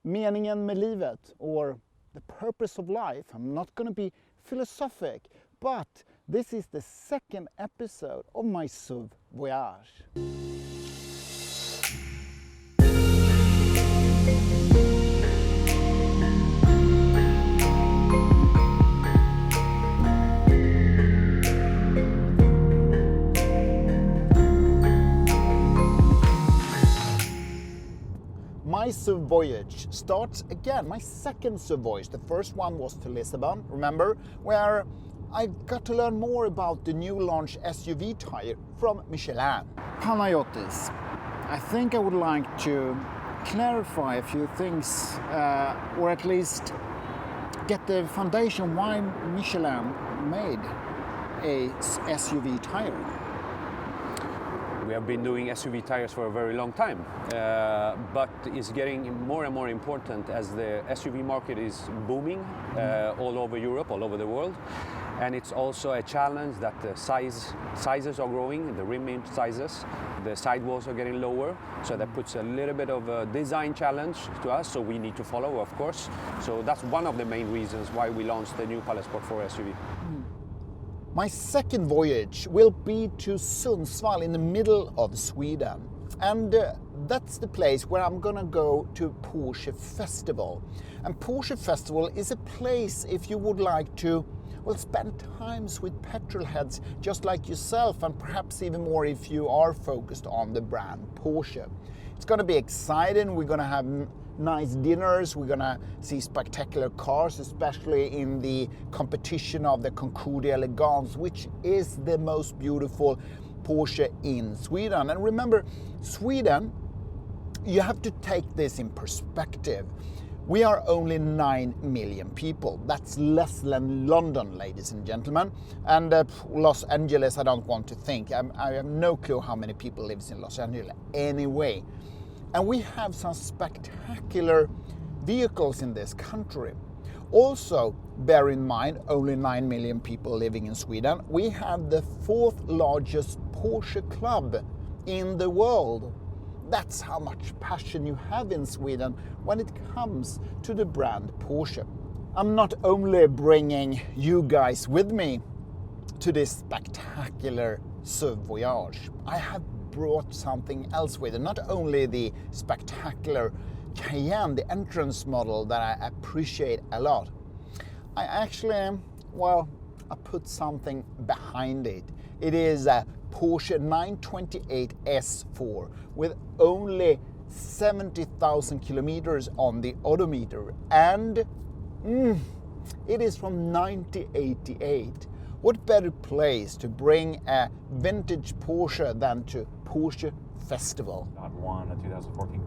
meningen med livet, or the purpose of life. I'm not going to be philosophic, but this is the second episode of my SUV voyage. My SUV voyage starts again, my second SUV voyage. The first one was to Lisbon, remember, where I got to learn more about the new launch SUV tire from Michelin. Panayotis, I think I would like to clarify a few things, or at least get the foundation why Michelin made a SUV tire. We have been doing SUV tires for a very long time, but it's getting more and more important as the SUV market is booming all over Europe, all over the world. And it's also a challenge that the sizes are growing, the rim sizes, the sidewalls are getting lower, so that puts a little bit of a design challenge to us, so we need to follow, of course. So that's one of the main reasons why we launched the new Palesport 4 SUV. My second voyage will be to Sundsvall in the middle of Sweden. And that's the place where I'm gonna go to Porsche Festival. And Porsche Festival is a place if you would like to, well, spend times with petrol heads just like yourself, and perhaps even more if you are focused on the brand Porsche. It's gonna be exciting. We're gonna have nice dinners, we're gonna see spectacular cars, especially in the competition of the Concours elegance, which is the most beautiful Porsche in Sweden. And remember, Sweden, you have to take this in perspective. We are only 9 million people. That's less than London, ladies and gentlemen. And Los Angeles, I don't want to think. I have no clue how many people lives in Los Angeles anyway. And we have some spectacular vehicles in this country. Also, bear in mind, only 9 million people living in Sweden. We have the 4th largest Porsche club in the world. That's how much passion you have in Sweden when it comes to the brand Porsche. I'm not only bringing you guys with me to this spectacular SUV voyage, I have brought something else with it. Not only the spectacular Cayenne, the entrance model that I appreciate a lot. I actually, well, I put something behind it. It is a Porsche 928 S4 with only 70,000 kilometers on the odometer, and it is from 1988. What better place to bring a vintage Porsche than to Porsche Festival? Not one, a 2014.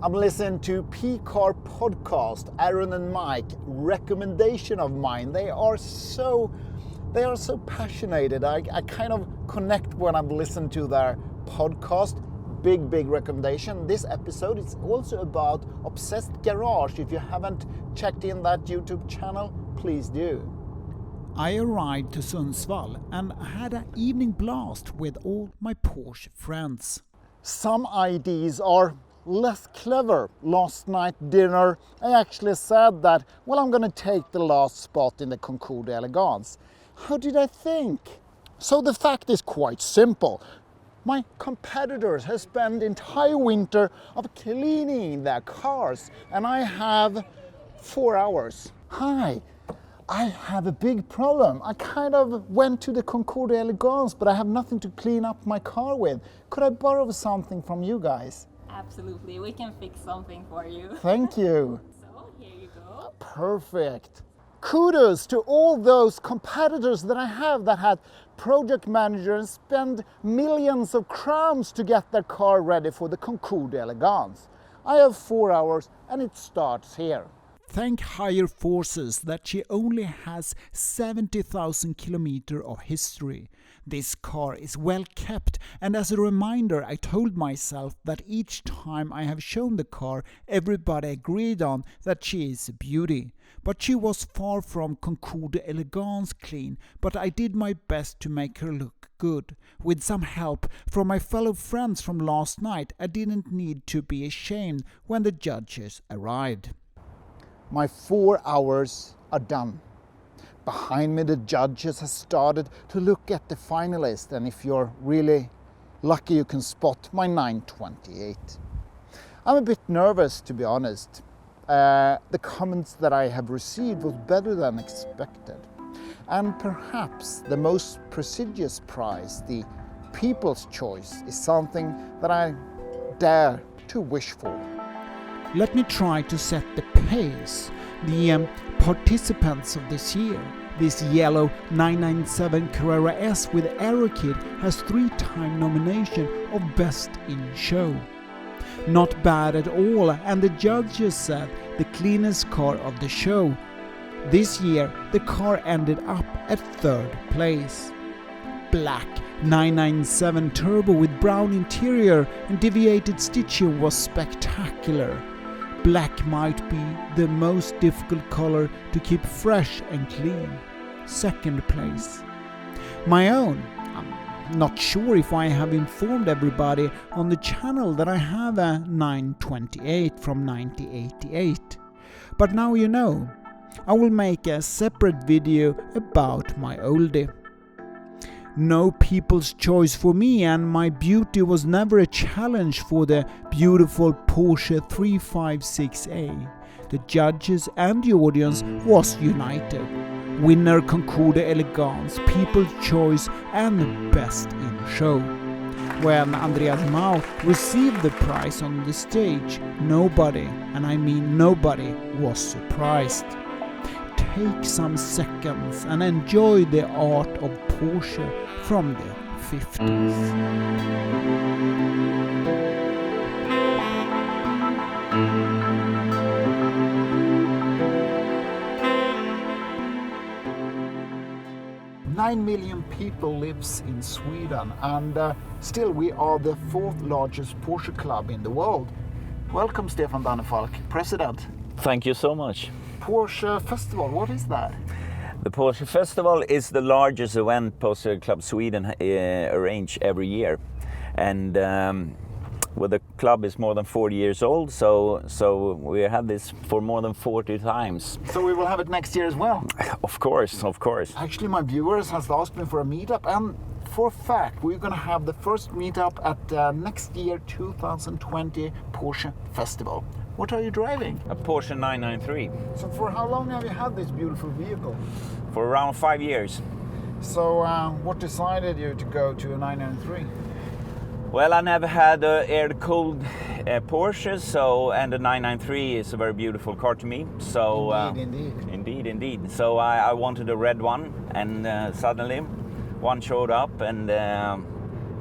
I'm listening to P-Car Podcast, Aaron and Mike, recommendation of mine. They are so passionate. I kind of connect when I'm listening to their podcast. Big recommendation. This episode is also about Obsessed Garage. If you haven't checked in that YouTube channel, please do. I arrived to Sundsvall and had an evening blast with all my Porsche friends. Some ideas are less clever. Last night dinner, I actually said that, well, I'm gonna take the last spot in the Concours elegance. How did I think? So the fact is quite simple. My competitors have spent the entire winter of cleaning their cars, and I have 4 hours. Hi. I have a big problem. I kind of went to the Concours elegance, but I have nothing to clean up my car with. Could I borrow something from you guys? Absolutely, we can fix something for you. Thank you. So, here you go. Perfect. Kudos to all those competitors that I have that had project managers spend millions of crowns to get their car ready for the Concours elegance. I have 4 hours and it starts here. Thank higher forces that she only has 70,000 kilometers of history. This car is well kept, and as a reminder I told myself that each time I have shown the car everybody agreed on that she is a beauty. But she was far from Concours elegance clean, but I did my best to make her look good. With some help from my fellow friends from last night, I didn't need to be ashamed when the judges arrived. My 4 hours are done. Behind me, the judges have started to look at the finalists, and if you're really lucky, you can spot my 928. I'm a bit nervous, to be honest. The comments that I have received was better than expected. And perhaps the most prestigious prize, the People's Choice, is something that I dare to wish for. Let me try to set the pace. The participants of this year. This yellow 997 Carrera S with Aero Kit has 3-time nomination of Best in Show. Not bad at all, and the judges said the cleanest car of the show. This year the car ended up at 3rd place. Black 997 Turbo with brown interior and deviated stitching was spectacular. Black might be the most difficult color to keep fresh and clean. 2nd place. My own. I'm not sure if I have informed everybody on the channel that I have a 928 from 1988. But now you know. I will make a separate video about my oldie. No People's Choice for me, and my beauty was never a challenge for the beautiful Porsche 356A. The judges and the audience was united. Winner Concour the elegance, People's Choice and Best in Show. When Andreas Mau received the prize on the stage, nobody, and I mean nobody, was surprised. Take some seconds and enjoy the art of Porsche from the 50s. Nine million people lives in Sweden, and still we are the 4th largest Porsche club in the world. Welcome, Stefan Dannefalk, President. Thank you so much. Porsche Festival, what is that? The Porsche Festival is the largest event Porsche Club Sweden arrange every year, and well, the club is more than 40 years old, so we had this for more than 40 times. So we will have it next year as well? Of course, of course. Actually, my viewers has asked me for a meetup, and for a fact, we're going to have the first meetup at next year 2020 Porsche Festival. What are you driving? A Porsche 993. So for how long have you had this beautiful vehicle? For around 5 years. So what decided you to go to a 993? Well, I never had an air-cooled Porsche, and the 993 is a very beautiful car to me. So Indeed. So I wanted a red one, and suddenly one showed up, and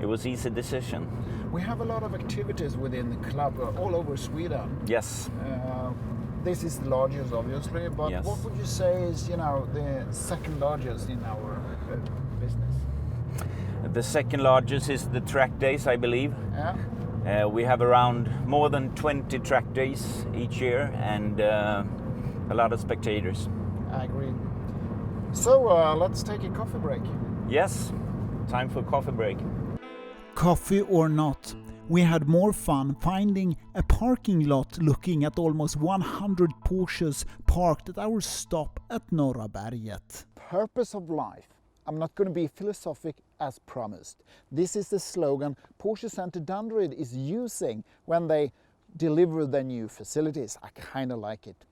it was an easy decision. We have a lot of activities within the club all over Sweden. Yes. This is the largest, obviously, but yes. What would you say is, the 2nd largest in our business? The 2nd largest is the track days, I believe. Yeah. We have around more than 20 track days each year, and a lot of spectators. I agree. So let's take a coffee break. Yes, time for a coffee break. Coffee or not, we had more fun finding a parking lot looking at almost 100 Porsches parked at our stop at Norra Berget. Purpose of life. I'm not going to be philosophic as promised. This is the slogan Porsche Center Danderyd is using when they deliver their new facilities. I kind of like it.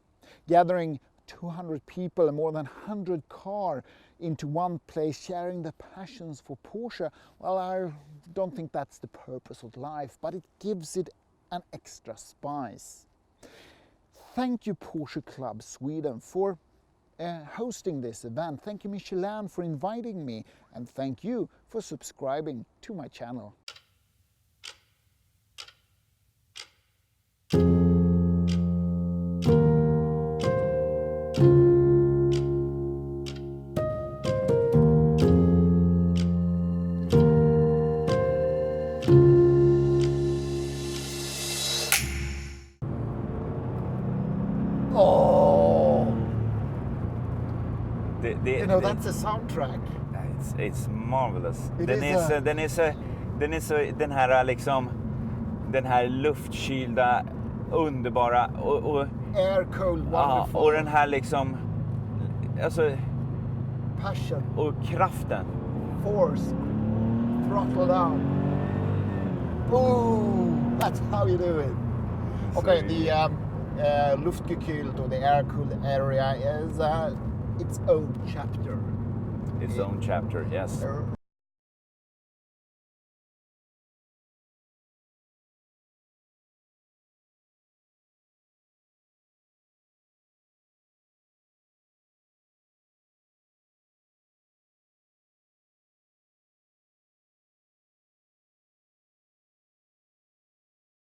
Gathering 200 people and more than 100 cars into one place, sharing the passions for Porsche. Well, I don't think that's the purpose of life, but it gives it an extra spice. Thank you, Porsche Club Sweden, for hosting this event. Thank you, Michelin, for inviting me, and thank you for subscribing to my channel. You know, that's a soundtrack. It's marvelous. It Den här liksom den här luftkylda underbara och air cooled, wonderful. och den här liksom alltså passion, och kraften. force, throttle down. Oh, that's how you do it. Okay, the luftgekühlt or the air cooled area is its own chapter. Its own chapter, yes.